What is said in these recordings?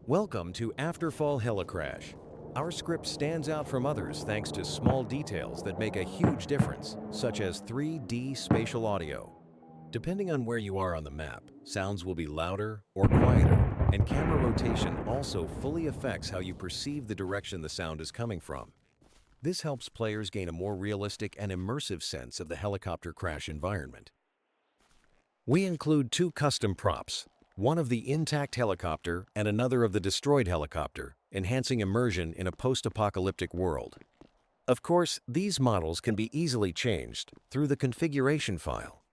Welcome to Afterfall HeliCrash. Our script stands out from others thanks to small details that make a huge difference, such as 3D spatial audio. Depending on where you are on the map, sounds will be louder or quieter, and camera rotation also fully affects how you perceive the direction the sound is coming from. This helps players gain a more realistic and immersive sense of the helicopter crash environment. We include two custom props, one of the intact helicopter and another of the destroyed helicopter, enhancing immersion in a post-apocalyptic world. Of course, these models can be easily changed through the configuration file.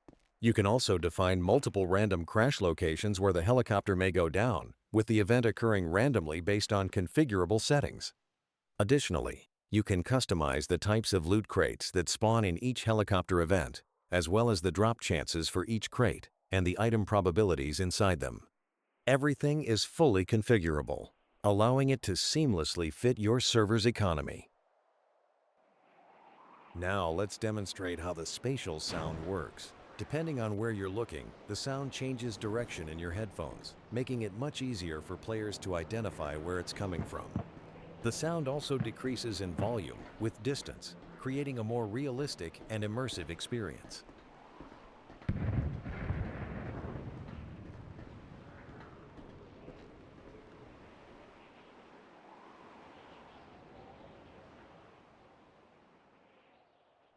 You can also define multiple random crash locations where the helicopter may go down, with the event occurring randomly based on configurable settings. Additionally, you can customize the types of loot crates that spawn in each helicopter event, as well as the drop chances for each crate and the item probabilities inside them. Everything is fully configurable, allowing it to seamlessly fit your server's economy. Now let's demonstrate how the spatial sound works. Depending on where you're looking, the sound changes direction in your headphones, making it much easier for players to identify where it's coming from. The sound also decreases in volume with distance, creating a more realistic and immersive experience.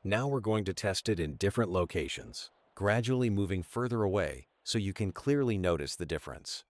Now we're going to test it in different locations, gradually moving further away so you can clearly notice the difference.